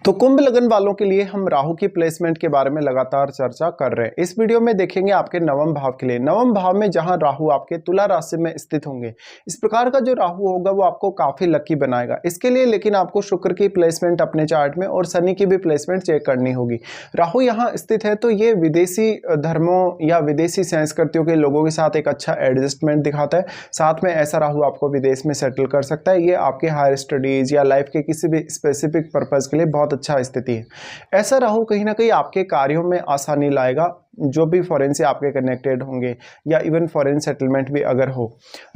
तो कुंभ लगन वालों के लिए हम राहु की प्लेसमेंट के बारे में लगातार चर्चा कर रहे हैं। इस वीडियो में देखेंगे आपके नवम भाव के लिए। नवम भाव में जहां राहु आपके तुला राशि में स्थित होंगे, इस प्रकार का जो राहु होगा वो आपको काफी लकी बनाएगा। इसके लिए लेकिन आपको शुक्र की प्लेसमेंट अपने चार्ट में और शनि की भी प्लेसमेंट चेक करनी होगी। राहु यहाँ स्थित है तो ये विदेशी धर्मों या विदेशी संस्कृतियों के लोगों के साथ एक अच्छा एडजस्टमेंट दिखाता है। साथ में ऐसा राहु आपको विदेश में सेटल कर सकता है। ये आपके हायर स्टडीज या लाइफ के किसी भी स्पेसिफिक पर्पज के लिए बहुत अच्छा स्थिति है। ऐसा राहु कहीं ना कहीं आपके कार्यों में आसानी लाएगा, जो भी फॉरेन से आपके कनेक्टेड होंगे या इवन फॉरेन सेटलमेंट भी अगर हो।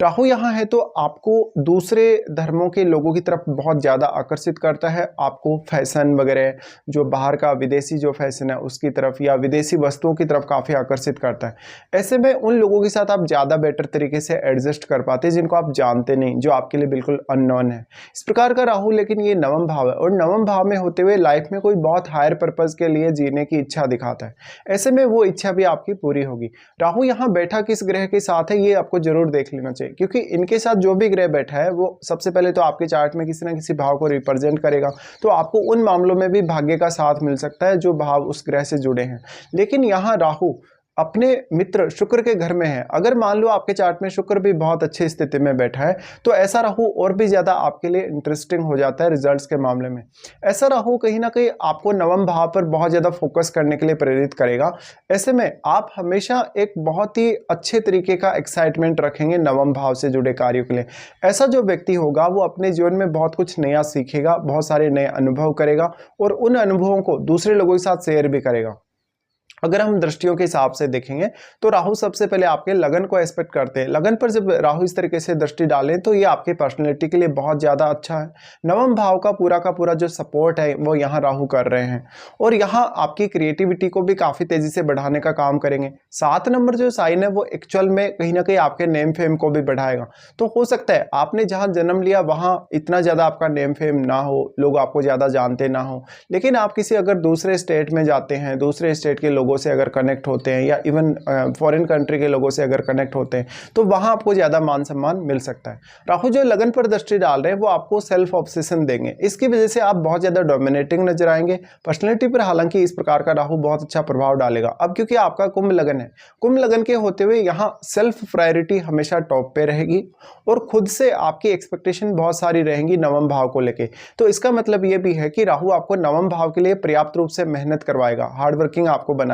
राहु यहाँ है तो आपको दूसरे धर्मों के लोगों की तरफ बहुत ज़्यादा आकर्षित करता है। आपको फैशन वगैरह जो बाहर का विदेशी जो फैशन है उसकी तरफ या विदेशी वस्तुओं की तरफ काफ़ी आकर्षित करता है। ऐसे में उन लोगों के साथ आप ज़्यादा बेटर तरीके से एडजस्ट कर पाते हैं जिनको आप जानते नहीं, जो आपके लिए बिल्कुल अननोन है। इस प्रकार का राहु लेकिन ये नवम भाव है और नवम भाव में होते हुए लाइफ में कोई बहुत हायर पर्पज़ के लिए जीने की इच्छा दिखाता है। ऐसे में वो इच्छा भी आपकी पूरी होगी। राहु यहाँ बैठा किस ग्रह के साथ है ये आपको जरूर देख लेना चाहिए, क्योंकि इनके साथ जो भी ग्रह बैठा है वो सबसे पहले तो आपके चार्ट में किसी ना किसी भाव को रिप्रेजेंट करेगा। तो आपको उन मामलों में भी भाग्य का साथ मिल सकता है जो भाव उस ग्रह से जुड़े हैं। लेकिन यहाँ राहु अपने मित्र शुक्र के घर में है। अगर मान लो आपके चार्ट में शुक्र भी बहुत अच्छी स्थिति में बैठा है तो ऐसा राहु और भी ज़्यादा आपके लिए इंटरेस्टिंग हो जाता है रिजल्ट्स के मामले में। ऐसा राहु कहीं ना कहीं आपको नवम भाव पर बहुत ज़्यादा फोकस करने के लिए प्रेरित करेगा। ऐसे में आप हमेशा एक बहुत ही अच्छे तरीके का एक्साइटमेंट रखेंगे नवम भाव से जुड़े कार्यों के लिए। ऐसा जो व्यक्ति होगा वो अपने जीवन में बहुत कुछ नया सीखेगा, बहुत सारे नए अनुभव करेगा और उन अनुभवों को दूसरे लोगों के साथ शेयर भी करेगा। अगर हम दृष्टियों के हिसाब से देखेंगे तो राहु सबसे पहले आपके लगन को एस्पेक्ट करते हैं। लगन पर जब राहु इस तरीके से दृष्टि डालें तो ये आपके पर्सनैलिटी के लिए बहुत ज़्यादा अच्छा है। नवम भाव का पूरा जो सपोर्ट है वो यहाँ राहु कर रहे हैं और यहाँ आपकी क्रिएटिविटी को भी काफ़ी तेज़ी से बढ़ाने का काम करेंगे। 7 नंबर जो साइन है वो एक्चुअल में कहीं ना कहीं आपके नेम फेम को भी बढ़ाएगा। तो हो सकता है आपने जहाँ जन्म लिया वहाँ इतना ज़्यादा आपका नेम फेम ना हो, लोग आपको ज़्यादा जानते ना हो, लेकिन आप किसी अगर दूसरे स्टेट में जाते हैं, दूसरे स्टेट के लोगों से अगर कनेक्ट होते हैं या इवन फॉरेन कंट्री के लोगों से अगर कनेक्ट होते हैं तो वहां आपको ज़्यादा मान सम्मान मिल सकता है। राहु जो लगन पर दृष्टि डाल रहे हैं वो आपको सेल्फ ऑब्सेशन देंगे। इसकी वजह से आप बहुत ज़्यादा डोमिनेटिंग नजर आएंगे। पर्सनैलिटी पर हालांकि इस प्रकार का राहु बहुत अच्छा प्रभाव डालेगा। अब क्योंकि आपका कुंभ लगन है, कुंभ लगन के होते हुए यहाँ सेल्फ प्रायोरिटी हमेशा टॉप पे रहेगी और खुद से आपकी एक्सपेक्टेशन बहुत सारी रहेंगी नवम भाव को लेके। तो इसका मतलब ये भी है कि राहु आपको नवम भाव के लिए पर्याप्त रूप से मेहनत करवाएगा, हार्डवर्किंग आपको बनाएगा।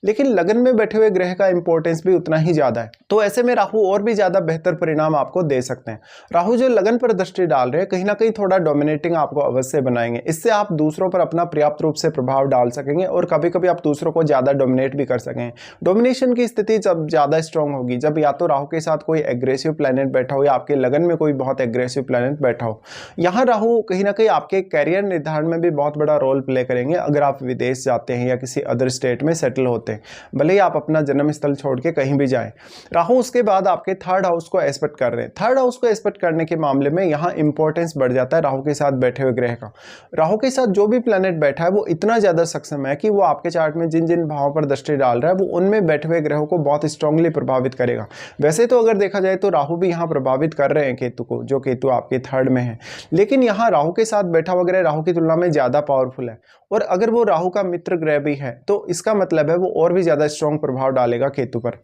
लेकिन लगन में बैठे हुए ग्रह का इंपॉर्टेंस भी उतना ही ज्यादा है। तो ऐसे में राहु और भी ज्यादा बेहतर परिणाम आपको दे सकते हैं। राहु जो लगन पर दृष्टि डाल रहे हैं कहीं ना कहीं थोड़ा डोमिनेटिंग आपको अवश्य बनाएंगे। इससे आप दूसरों पर अपना पर्याप्त रूप से प्रभाव डाल सकेंगे और कभी कभी आप दूसरों को ज्यादा डोमिनेट भी कर सकेंगे। डोमिनेशन की स्थिति जब ज्यादा स्ट्रांग होगी, जब या तो राहु के साथ कोई एग्रेसिव प्लैनेट बैठा हो या आपके लगन में कोई बहुत एग्रेसिव प्लैनेट बैठा हो। यहाँ राहु कहीं ना कहीं आपके कैरियर निर्धारण में भी बहुत बड़ा रोल प्ले करेंगे। अगर आप विदेश जाते हैं या किसी अदर स्टेट में सेटल होते हैं, भले ही आप अपना जन्म स्थल छोड़ के कहीं भी जाएं। राहु उसके बाद आपके थर्ड हाउस को एस्पेक्ट कर रहे हैं। थर्ड हाउस को एस्पेक्ट करने के मामले में यहाँ इंपॉर्टेंस बढ़ जाता है राहु के साथ बैठे हुए ग्रह का। राहु के साथ जो भी प्लैनेट बैठा है वो इतना ज्यादा सक्षम है कि वो आपके चार्ट में जिन जिन भावों पर दृष्टि डाल रहा है वो उनमें बैठे हुए ग्रहों को बहुत स्ट्रांगली प्रभावित करेगा। वैसे तो अगर देखा जाए तो राहु भी यहाँ प्रभावित कर रहे हैं केतु को, जो केतु आपके थर्ड में है, लेकिन यहाँ राहु के साथ बैठा हुआ ग्रह राहु की तुलना में ज्यादा पावरफुल है और अगर वो राहु का मित्र ग्रह भी है तो इसका मतलब है वो और भी ज्यादा स्ट्रॉन्ग प्रभाव डालेगा केतु पर।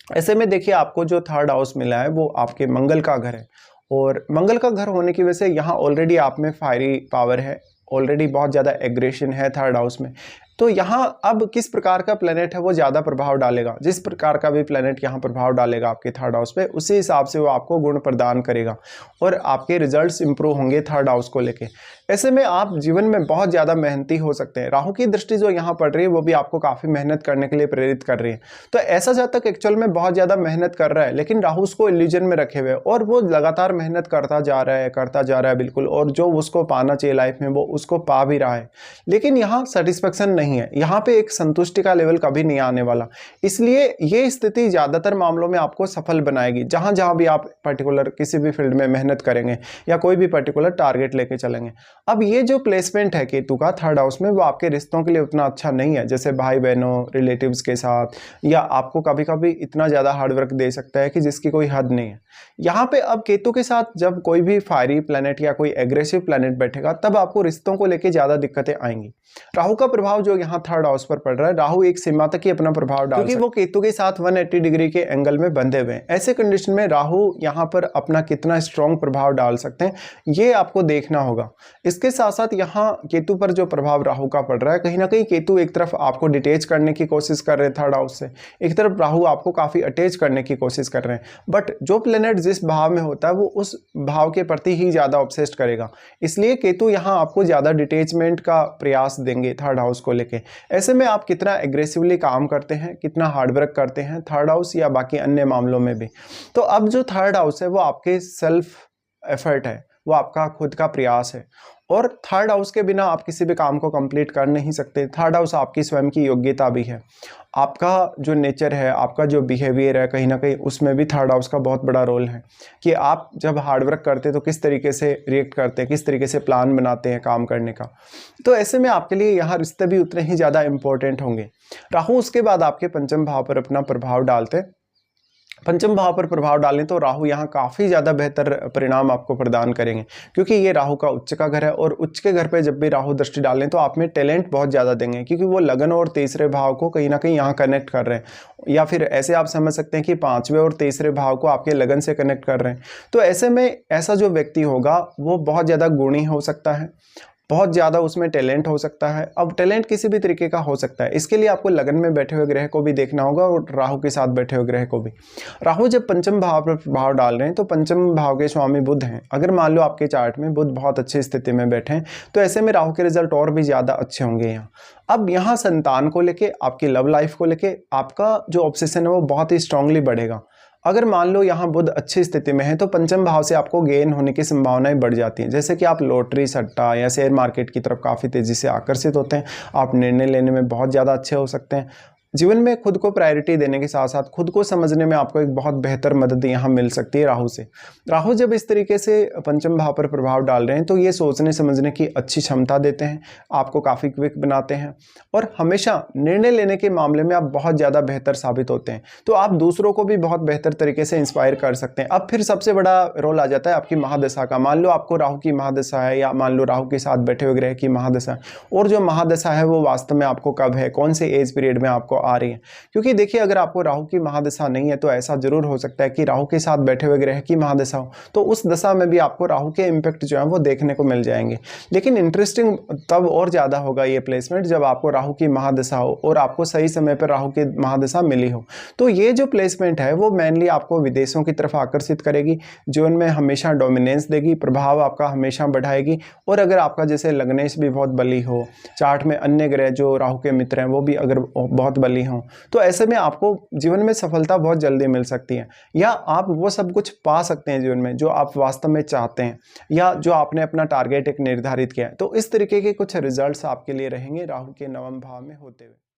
ऐसे में देखिए आपको जो थर्ड हाउस मिला है वो आपके मंगल का घर है और मंगल का घर होने की वजह से यहाँ ऑलरेडी आप में फायरी पावर है, ऑलरेडी बहुत ज़्यादा एग्रेशन है थर्ड हाउस में। तो यहाँ अब किस प्रकार का प्लेनेट है वो ज़्यादा प्रभाव डालेगा। जिस प्रकार का भी प्लेनेट यहाँ प्रभाव डालेगा आपके थर्ड हाउस पे, उसी हिसाब से वो आपको गुण प्रदान करेगा और आपके रिजल्ट्स इंप्रूव होंगे थर्ड हाउस को लेके। ऐसे में आप जीवन में बहुत ज़्यादा मेहनती हो सकते हैं। राहु की दृष्टि जो यहाँ पड़ रही है वो भी आपको काफ़ी मेहनत करने के लिए प्रेरित कर रही है। तो ऐसा जातक एक्चुअल में बहुत ज़्यादा मेहनत कर रहा है, लेकिन राहु उसको इल्यूजन में रखे हुए और वो लगातार मेहनत करता जा रहा है बिल्कुल, और जो उसको पाना चाहिए लाइफ में वो उसको पा भी रहा है, लेकिन यहाँ सेटिस्फेक्शन नहीं नहीं है, यहाँ पे एक संतुष्टि का लेवल कभी नहीं आने वाला। इसलिए ये स्थिति ज़्यादातर मामलों में आपको सफल बनाएगी, जहाँ जहाँ भी आप पर्टिकुलर किसी भी फील्ड में मेहनत करेंगे या कोई भी पर्टिकुलर टारगेट लेके चलेंगे। अब ये जो प्लेसमेंट है केतु का थर्ड हाउस में, वो आपके रिश्तों के लिए उतना अच्छा नहीं है, जैसे भाई बहनों, रिलेटिव्स के साथ, या आपको कभी कभी इतना ज़्यादा हार्डवर्क दे सकता है कि जिसकी कोई हद नहीं है। यहाँ पे अब केतु के साथ जब कोई भी फायरी प्लैनेट या कोई एग्रेसिव प्लैनेट बैठेगा, तब आपको रिश्तों को लेके ज़्यादा दिक्कतें आएंगी। राहु का प्रभाव जो यहाँ थर्ड हाउस पर पड़ रहा है, राहु एक सीमा तक ही अपना प्रभाव डाल, क्योंकि वो केतु के साथ 180 डिग्री के एंगल में बंधे हुए हैं। ऐसे कंडीशन में राहु यहाँ पर अपना कितना स्ट्रॉन्ग प्रभाव डाल सकते हैं, ये आपको देखना होगा। इसके साथ साथ यहाँ केतु पर जो प्रभाव राहु का पड़ रहा है, कहीं ना कहीं केतु एक तरफ आपको डिटेच करने की कोशिश कर रहे हैं थर्ड हाउस से, एक तरफ राहु आपको काफी अटैच करने की कोशिश कर रहे हैं। बट जो प्लेनेट जिस भाव में होता है वो उस भाव के प्रति ही ज्यादा ऑब्सेस्ड करेगा, इसलिए केतु यहाँ आपको ज्यादा डिटेचमेंट का प्रयास देंगे थर्ड हाउस को लेके। ऐसे में आप कितना एग्रेसिवली काम करते हैं, कितना हार्डवर्क करते हैं थर्ड हाउस या बाकी अन्य मामलों में भी। तो अब जो थर्ड हाउस है वो आपके सेल्फ एफर्ट है, वो आपका खुद का प्रयास है, और थर्ड हाउस के बिना आप किसी भी काम को कंप्लीट कर नहीं सकते। थर्ड हाउस आपकी स्वयं की योग्यता भी है, आपका जो नेचर है, आपका जो बिहेवियर है, कहीं ना कहीं उसमें भी थर्ड हाउस का बहुत बड़ा रोल है कि आप जब हार्डवर्क करते हैं तो किस तरीके से रिएक्ट करते हैं, किस तरीके से प्लान बनाते हैं काम करने का। तो ऐसे में आपके लिए यहाँ रिश्ते भी उतने ही ज़्यादा इंपॉर्टेंट होंगे। राहु उसके बाद आपके पंचम भाव पर अपना प्रभाव डालते हैं। पंचम भाव पर प्रभाव डालें तो राहु यहाँ काफ़ी ज़्यादा बेहतर परिणाम आपको प्रदान करेंगे, क्योंकि ये राहु का उच्च का घर है, और उच्च के घर पे जब भी राहु दृष्टि डालें तो आप में टैलेंट बहुत ज़्यादा देंगे, क्योंकि वो लगन और तीसरे भाव को कहीं ना कहीं यहाँ कनेक्ट कर रहे हैं, या फिर ऐसे आप समझ सकते हैं कि पांचवें और तीसरे भाव को आपके लगन से कनेक्ट कर रहे हैं। तो ऐसे में ऐसा जो व्यक्ति होगा वो बहुत ज़्यादा गुणी हो सकता है, बहुत ज़्यादा उसमें टैलेंट हो सकता है। अब टैलेंट किसी भी तरीके का हो सकता है, इसके लिए आपको लगन में बैठे हुए ग्रह को भी देखना होगा और राहु के साथ बैठे हुए ग्रह को भी। राहु जब पंचम भाव पर प्रभाव डाल रहे हैं तो पंचम भाव के स्वामी बुध हैं। अगर मान लो आपके चार्ट में बुध बहुत अच्छी स्थिति में बैठे हैं तो ऐसे में राहु के रिजल्ट और भी ज़्यादा अच्छे होंगे यहाँ। अब यहाँ संतान को लेके, आपकी लव लाइफ को लेके आपका जो ऑब्सेशन है वो बहुत ही स्ट्रांगली बढ़ेगा। अगर मान लो यहाँ बुध अच्छी स्थिति में है तो पंचम भाव से आपको गेन होने की संभावनाएं बढ़ जाती हैं, जैसे कि आप लॉटरी, सट्टा या शेयर मार्केट की तरफ काफ़ी तेज़ी से आकर्षित होते हैं। आप निर्णय लेने में बहुत ज़्यादा अच्छे हो सकते हैं। जीवन में खुद को प्रायोरिटी देने के साथ साथ खुद को समझने में आपको एक बहुत बेहतर मदद यहाँ मिल सकती है राहु से। राहु जब इस तरीके से पंचम भाव पर प्रभाव डाल रहे हैं तो ये सोचने समझने की अच्छी क्षमता देते हैं, आपको काफ़ी क्विक बनाते हैं, और हमेशा निर्णय लेने के मामले में आप बहुत ज़्यादा बेहतर साबित होते हैं। तो आप दूसरों को भी बहुत बेहतर तरीके से इंस्पायर कर सकते हैं। अब फिर सबसे बड़ा रोल आ जाता है आपकी महादशा का। मान लो आपको राहु की महादशा है, या मान लो राहु के साथ बैठे हुए ग्रह की महादशा है, और जो महादशा है वो वास्तव में आपको कब है, कौन से एज पीरियड में आपको आ रही है। क्योंकि देखिए, अगर आपको राहु की महादशा नहीं है तो ऐसा जरूर हो सकता है कि राहु के साथ बैठे हुए ग्रह की महादशा हो, तो उस दशा में भी आपको राहु के इम्पैक्ट जो है वो देखने को मिल जाएंगे। लेकिन इंटरेस्टिंग तब और ज़्यादा होगा ये प्लेसमेंट जब आपको राहु की महादशा हो और आपको सही समय पर राहु की महादशा मिली हो। तो ये जो प्लेसमेंट है वो मेनली आपको विदेशों की तरफ आकर्षित करेगी, जीवन में हमेशा डोमिनेंस देगी, प्रभाव आपका हमेशा बढ़ाएगी। और अगर आपका जैसे लग्नेश भी बहुत बली हो, चार्ट में अन्य ग्रह जो राहु के मित्र हैं वो भी अगर बहुत बली हों, तो ऐसे में आपको जीवन में सफलता बहुत जल्दी मिल सकती है, या आप वो सब कुछ पा सकते हैं जीवन में जो आप वास्तव में चाहते हैं, या जो आपने अपना टारगेट एक निर्धारित किया है। तो इस तरीके के कुछ रिजल्ट्स आपके लिए रहेंगे राहु के नवम भाव में होते हुए।